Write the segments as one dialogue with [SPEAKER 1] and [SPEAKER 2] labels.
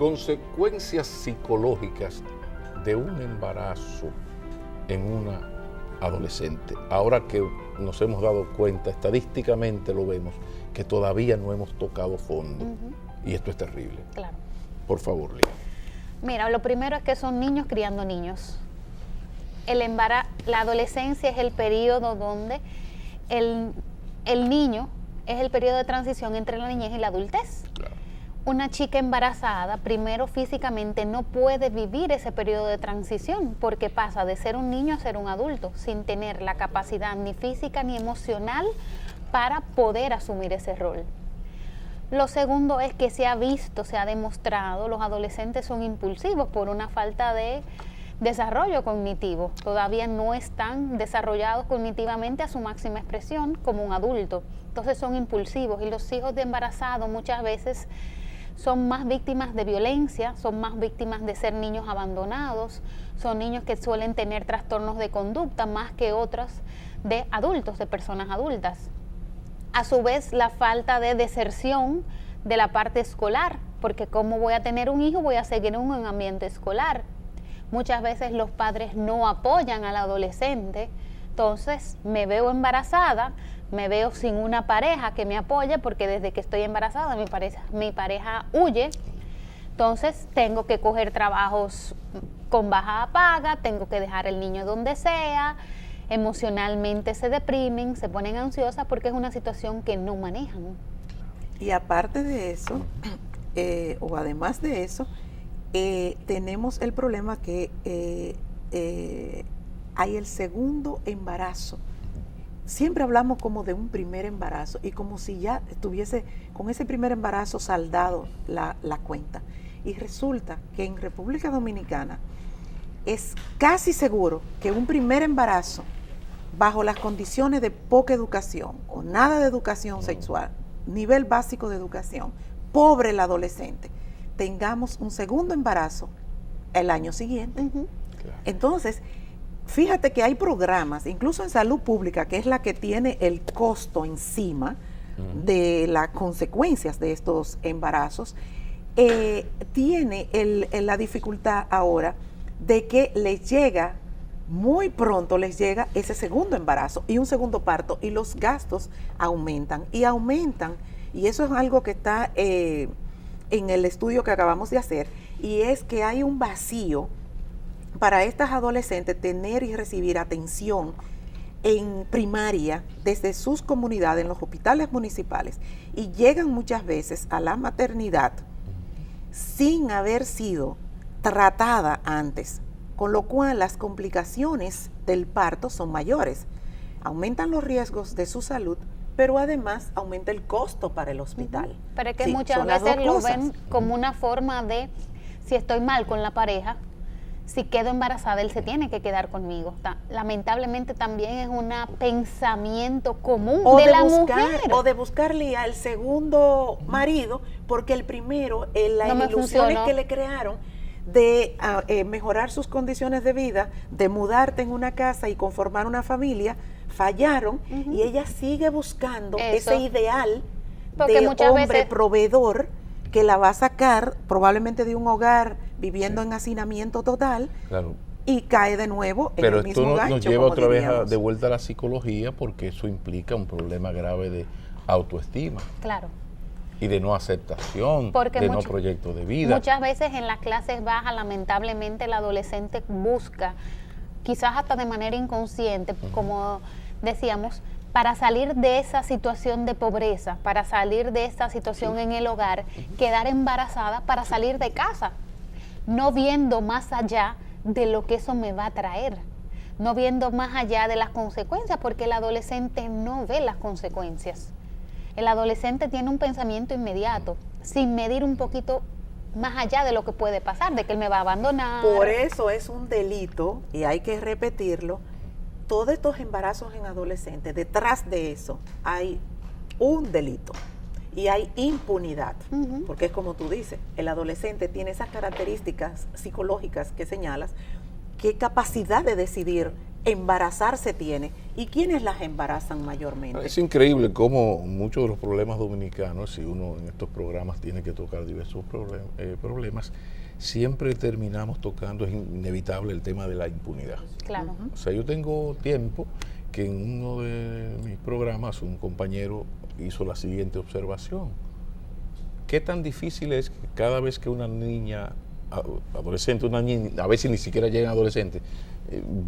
[SPEAKER 1] Consecuencias psicológicas de un embarazo en una adolescente. Ahora que nos hemos dado cuenta, estadísticamente lo vemos, que todavía no hemos tocado fondo. Y esto es terrible.
[SPEAKER 2] Claro.
[SPEAKER 1] Por favor, Lía.
[SPEAKER 2] Mira, lo primero es que son niños criando niños. La adolescencia es el periodo donde el niño es el periodo de transición entre la niñez y la adultez.
[SPEAKER 1] Claro.
[SPEAKER 2] Una chica embarazada, primero físicamente no puede vivir ese periodo de transición porque pasa de ser un niño a ser un adulto sin tener la capacidad ni física ni emocional para poder asumir ese rol. Lo segundo es que se ha visto, se ha demostrado, los adolescentes son impulsivos por una falta de desarrollo cognitivo. Todavía no están desarrollados cognitivamente a su máxima expresión como un adulto. Entonces son impulsivos y los hijos de embarazados muchas veces son más víctimas de violencia, son más víctimas de ser niños abandonados, son niños que suelen tener trastornos de conducta más que otros de adultos, de personas adultas. A su vez, la falta de deserción de la parte escolar, porque como voy a tener un hijo, voy a seguir en un ambiente escolar. Muchas veces los padres no apoyan al adolescente, entonces me veo embarazada, me veo sin una pareja que me apoye porque desde que estoy embarazada mi pareja huye, entonces tengo que coger trabajos con baja paga, tengo que dejar el niño donde sea, emocionalmente se deprimen, se ponen ansiosas porque es una situación que no manejan.
[SPEAKER 3] Y aparte de eso, o además de eso, tenemos el problema que hay el segundo embarazo. Siempre hablamos como de un primer embarazo y como si ya estuviese con ese primer embarazo saldado la cuenta. Y resulta que en República Dominicana es casi seguro que un primer embarazo bajo las condiciones de poca educación o nada de educación sexual, nivel básico de educación, pobre el adolescente, tengamos un segundo embarazo el año siguiente.
[SPEAKER 1] Claro.
[SPEAKER 3] Entonces, fíjate que hay programas, incluso en salud pública, que es la que tiene el costo encima de las consecuencias de estos embarazos, tiene la dificultad ahora de que les llega, muy pronto les llega ese segundo embarazo y un segundo parto, y los gastos aumentan, y eso es algo que está en el estudio que acabamos de hacer, y es que hay un vacío para estas adolescentes tener y recibir atención en primaria desde sus comunidades, en los hospitales municipales, y llegan muchas veces a la maternidad sin haber sido tratada antes, con lo cual las complicaciones del parto son mayores, aumentan los riesgos de su salud, pero además aumenta el costo para el hospital.
[SPEAKER 2] Pero es que
[SPEAKER 3] Sí,
[SPEAKER 2] muchas veces lo ven como una forma de, si estoy mal con la pareja, si quedo embarazada, él se tiene que quedar conmigo. Lamentablemente también es un pensamiento común de la mujer.
[SPEAKER 3] O de buscarle al segundo marido, porque el primero, las
[SPEAKER 2] No me
[SPEAKER 3] ilusiones
[SPEAKER 2] funcionó.
[SPEAKER 3] que le crearon de mejorar sus condiciones de vida, de mudarte en una casa y conformar una familia, fallaron, y ella sigue buscando
[SPEAKER 2] Eso.
[SPEAKER 3] ese ideal
[SPEAKER 2] Porque
[SPEAKER 3] de
[SPEAKER 2] muchas
[SPEAKER 3] hombre
[SPEAKER 2] veces
[SPEAKER 3] proveedor que la va a sacar probablemente de un hogar viviendo en hacinamiento total,
[SPEAKER 1] Claro.
[SPEAKER 3] y cae de nuevo en
[SPEAKER 1] Pero
[SPEAKER 3] el mismo
[SPEAKER 1] esto
[SPEAKER 3] gancho,
[SPEAKER 1] nos lleva
[SPEAKER 3] como
[SPEAKER 1] otra vez
[SPEAKER 3] diríamos.
[SPEAKER 1] de vuelta a la psicología, porque eso implica un problema grave de autoestima
[SPEAKER 2] Claro.
[SPEAKER 1] y de no aceptación,
[SPEAKER 2] Porque
[SPEAKER 1] de no proyecto de vida.
[SPEAKER 2] Muchas veces en las clases bajas, lamentablemente, el adolescente busca, quizás hasta de manera inconsciente, como decíamos, para salir de esa situación de pobreza, para salir de esa situación en el hogar, quedar embarazada para salir de casa, no viendo más allá de lo que eso me va a traer, no viendo más allá de las consecuencias, porque el adolescente no ve las consecuencias. El adolescente tiene un pensamiento inmediato, sin medir un poquito más allá de lo que puede pasar, de que él me va a abandonar.
[SPEAKER 3] Por eso es un delito, y hay que repetirlo, todos estos embarazos en adolescentes, detrás de eso hay un delito y hay impunidad, porque es como tú dices, el adolescente tiene esas características psicológicas que señalas, qué capacidad de decidir embarazarse tiene y quiénes las embarazan mayormente.
[SPEAKER 1] Es increíble cómo muchos de los problemas dominicanos, si uno en estos programas tiene que tocar diversos problemas, siempre terminamos tocando, es inevitable, el tema de la impunidad.
[SPEAKER 2] Claro.
[SPEAKER 1] O sea, yo tengo tiempo que en uno de mis programas un compañero hizo la siguiente observación. ¿Qué tan difícil es que cada vez que una niña, adolescente, una niña, a veces ni siquiera llegan adolescentes,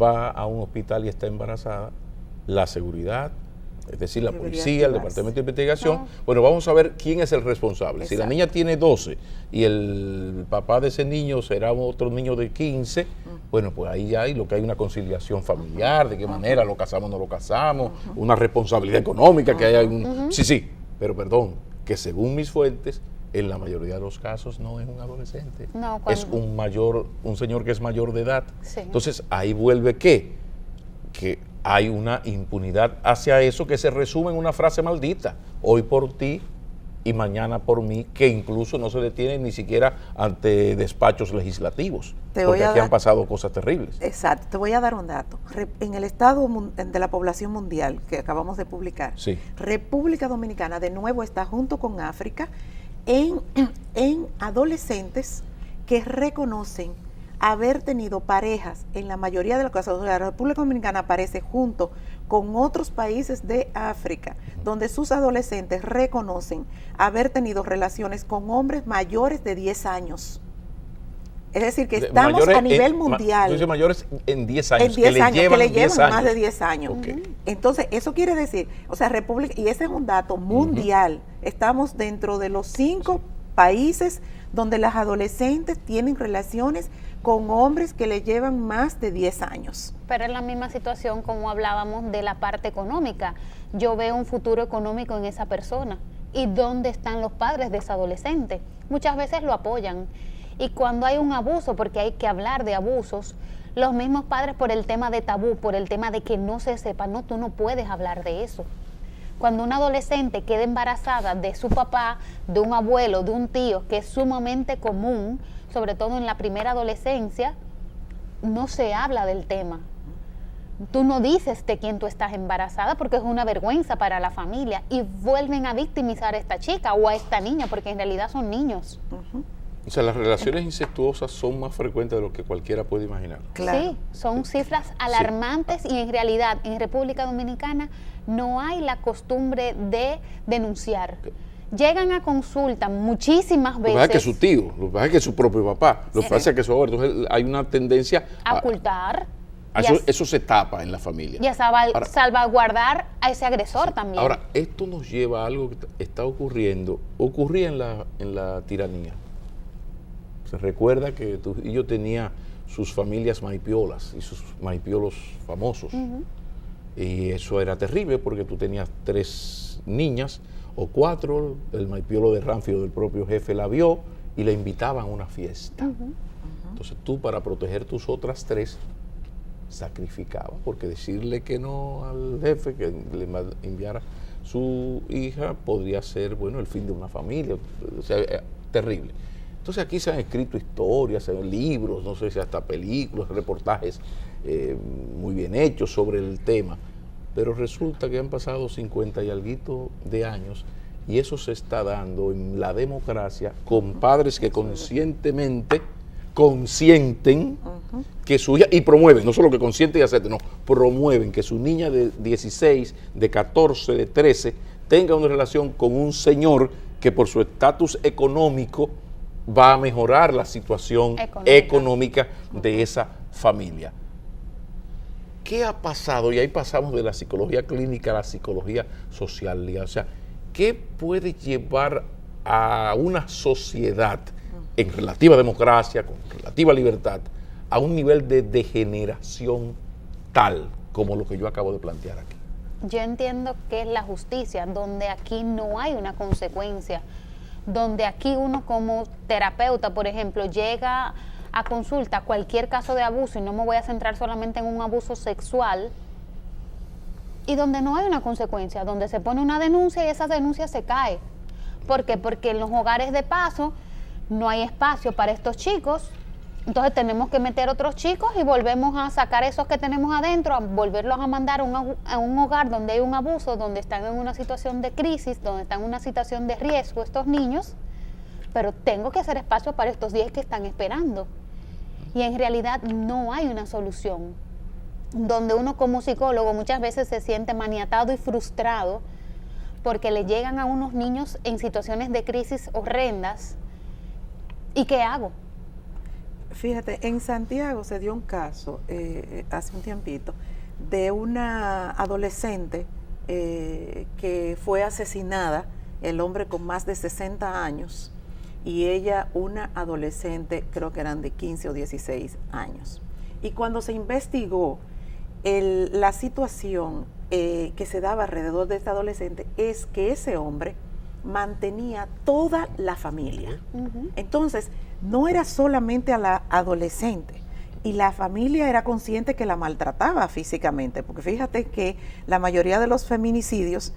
[SPEAKER 1] va a un hospital y está embarazada, la seguridad, es decir, la policía, el departamento de investigación, bueno, vamos a ver quién es el responsable? Exacto. Si la niña tiene 12 y el papá de ese niño será otro niño de 15, bueno, pues ahí ya hay lo que hay una conciliación familiar, de qué manera lo casamos o no lo casamos, una responsabilidad económica, que haya un... Sí, pero perdón, que según mis fuentes, en la mayoría de los casos no es un adolescente, no, es un señor que es mayor de edad. Sí. Entonces ahí vuelve que hay una impunidad hacia eso que se resume en una frase maldita: hoy por ti y mañana por mí, que incluso no se detiene ni siquiera ante despachos legislativos, porque aquí han pasado cosas terribles.
[SPEAKER 3] Exacto, te voy a dar un dato. En el estado de la población mundial que acabamos de publicar, sí, República Dominicana de nuevo está junto con África en adolescentes que reconocen haber tenido parejas. En la mayoría de los casos, la República Dominicana aparece junto con otros países de África, donde sus adolescentes reconocen haber tenido relaciones con hombres mayores de 10 años. Es decir, que estamos a nivel mundial.
[SPEAKER 1] Entonces, mayores en 10 años.
[SPEAKER 3] En 10 años, que le llevan más de 10 años. Okay. Entonces, eso quiere decir, o sea, República, y ese es un dato mundial. Estamos dentro de los 5 países donde las adolescentes tienen relaciones con hombres que le llevan más de 10 años.
[SPEAKER 2] Pero es la misma situación como hablábamos de la parte económica. Yo veo un futuro económico en esa persona. ¿Y dónde están los padres de esa adolescente? Muchas veces lo apoyan. Y cuando hay un abuso, porque hay que hablar de abusos, los mismos padres, por el tema de tabú, por el tema de que no se sepa, no, tú no puedes hablar de eso. Cuando una adolescente queda embarazada de su papá, de un abuelo, de un tío, que es sumamente común, sobre todo en la primera adolescencia, no se habla del tema. Tú no dices de quién tú estás embarazada porque es una vergüenza para la familia, y vuelven a victimizar a esta chica o a esta niña, porque en realidad son niños.
[SPEAKER 1] O sea, las relaciones incestuosas son más frecuentes de lo que cualquiera puede imaginar.
[SPEAKER 2] Claro. Sí, son cifras alarmantes, sí. Y en realidad en República Dominicana no hay la costumbre de denunciar. Llegan a consulta muchísimas veces.
[SPEAKER 1] Lo que pasa es que su tío, lo que pasa es que su propio papá, lo que pasa es que su abuelo. Entonces hay una tendencia
[SPEAKER 2] a ocultar.
[SPEAKER 1] Eso se tapa en la familia.
[SPEAKER 2] Y a salvaguardar a ese agresor también.
[SPEAKER 1] Ahora, esto nos lleva a algo que está ocurría en la tiranía. Se recuerda que Trujillo tenía sus familias maipiolas y sus maipiolos famosos. Y eso era terrible porque tú tenías 3 niñas o 4, el maipiolo de Ránfilo del propio jefe la vio y le invitaban a una fiesta. Entonces tú, para proteger tus otras 3, sacrificabas, porque decirle que no al jefe, que le enviara su hija, podría ser, bueno, el fin de una familia. O sea, terrible. Entonces aquí se han escrito historias, libros, no sé si hasta películas, reportajes muy bien hechos sobre el tema, pero resulta que han pasado 50 y alguito de años y eso se está dando en la democracia con padres que conscientemente consienten que su hija, y promueven, no solo que consienten y acepten, no, promueven que su niña de 16, de 14, de 13, tenga una relación con un señor que por su estatus económico va a mejorar la situación económica de esa familia. ¿Qué ha pasado? Y ahí pasamos de la psicología clínica a la psicología social. O sea, ¿qué puede llevar a una sociedad en relativa democracia, con relativa libertad, a un nivel de degeneración tal como lo que yo acabo de plantear aquí?
[SPEAKER 2] Yo entiendo que es la justicia, donde aquí no hay una consecuencia, donde aquí uno como terapeuta, por ejemplo, llega a consulta cualquier caso de abuso, y no me voy a centrar solamente en un abuso sexual, y donde no hay una consecuencia, donde se pone una denuncia y esa denuncia se cae. ¿Por qué? Porque en los hogares de paso no hay espacio para estos chicos Entonces tenemos que meter otros chicos y volvemos a sacar esos que tenemos adentro, a volverlos a mandar a un hogar donde hay un abuso, donde están en una situación de crisis, donde están en una situación de riesgo estos niños, pero tengo que hacer espacio para estos 10 que están esperando. Y en realidad no hay una solución, donde uno como psicólogo muchas veces se siente maniatado y frustrado porque le llegan a unos niños en situaciones de crisis horrendas. ¿Y qué hago?
[SPEAKER 3] Fíjate, en Santiago se dio un caso hace un tiempito de una adolescente que fue asesinada, el hombre con más de 60 años y ella una adolescente, creo que eran de 15 o 16 años. Y cuando se investigó la situación que se daba alrededor de esta adolescente es que ese hombre mantenía toda la familia. Entonces, no era solamente a la adolescente, y la familia era consciente que la maltrataba físicamente, porque fíjate que la mayoría de los feminicidios,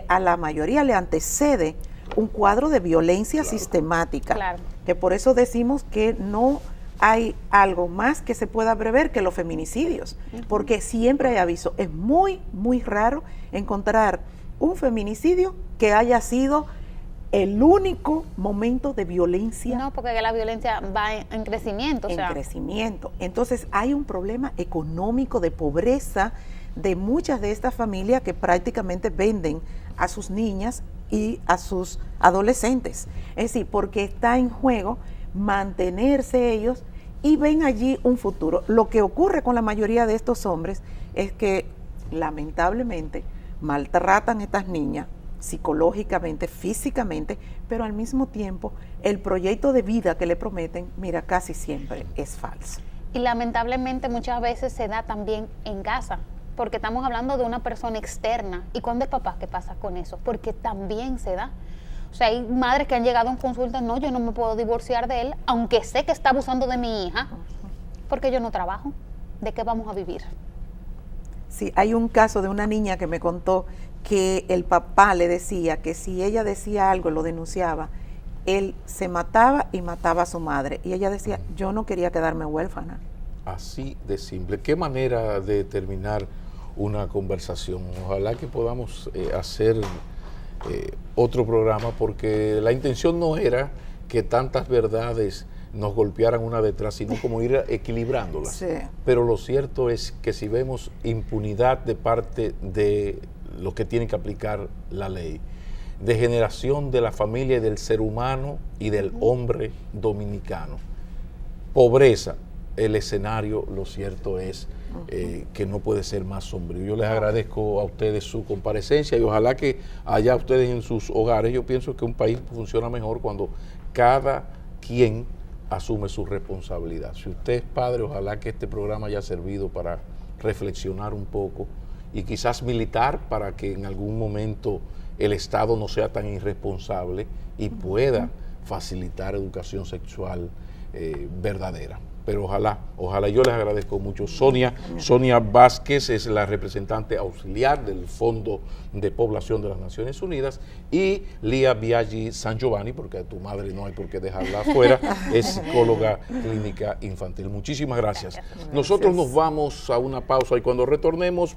[SPEAKER 3] a la mayoría le antecede un cuadro de violencia sistemática, que por eso decimos que no hay algo más que se pueda prever que los feminicidios, porque siempre hay aviso. Es muy, muy raro encontrar un feminicidio que haya sido el único momento de violencia.
[SPEAKER 2] No, porque la violencia va en crecimiento.
[SPEAKER 3] Crecimiento. Entonces hay un problema económico de pobreza de muchas de estas familias que prácticamente venden a sus niñas y a sus adolescentes. Es decir, porque está en juego mantenerse ellos y ven allí un futuro. Lo que ocurre con la mayoría de estos hombres es que lamentablemente maltratan a estas niñas psicológicamente, físicamente, pero al mismo tiempo el proyecto de vida que le prometen, mira, casi siempre es falso.
[SPEAKER 2] Y lamentablemente muchas veces se da también en casa, porque estamos hablando de una persona externa. ¿Y cuándo es papá? ¿Qué pasa con eso? Porque también se da. O sea, hay madres que han llegado en consulta, no, yo no me puedo divorciar de él, aunque sé que está abusando de mi hija, porque yo no trabajo. ¿De qué vamos a vivir?
[SPEAKER 3] Sí, hay un caso de una niña que me contó que el papá le decía que si ella decía algo, lo denunciaba, él se mataba y mataba a su madre. Y ella decía, yo no quería quedarme huérfana.
[SPEAKER 1] Así de simple. ¿Qué manera de terminar una conversación? Ojalá que podamos hacer otro programa, porque la intención no era que tantas verdades nos golpearan una detrás, sino como ir equilibrándolas.
[SPEAKER 3] Sí.
[SPEAKER 1] Pero lo cierto es que si vemos impunidad de parte de los que tienen que aplicar la ley, degeneración de la familia y del ser humano y del hombre dominicano, pobreza, el escenario, lo cierto es que no puede ser más sombrío. Yo les agradezco a ustedes su comparecencia y ojalá que allá ustedes en sus hogares, yo pienso que un país funciona mejor cuando cada quien asume su responsabilidad. Si usted es padre, ojalá que este programa haya servido para reflexionar un poco y quizás militar para que en algún momento el Estado no sea tan irresponsable y pueda facilitar educación sexual verdadera. Pero ojalá, yo les agradezco mucho. Sonia Vázquez es la representante auxiliar del Fondo de Población de las Naciones Unidas, y Lía Biaggi San Giovanni, porque a tu madre no hay por qué dejarla afuera, es psicóloga clínica infantil. Muchísimas gracias. Nosotros nos vamos a una pausa y cuando retornemos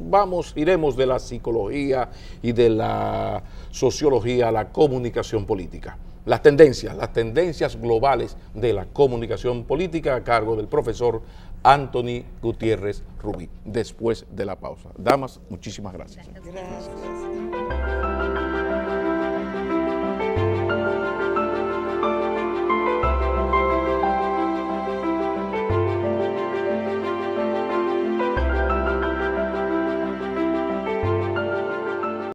[SPEAKER 1] iremos de la psicología y de la sociología a la comunicación política. Las tendencias globales de la comunicación política a cargo del profesor Anthony Gutiérrez Rubí, después de la pausa. Damas, muchísimas gracias.
[SPEAKER 3] Gracias.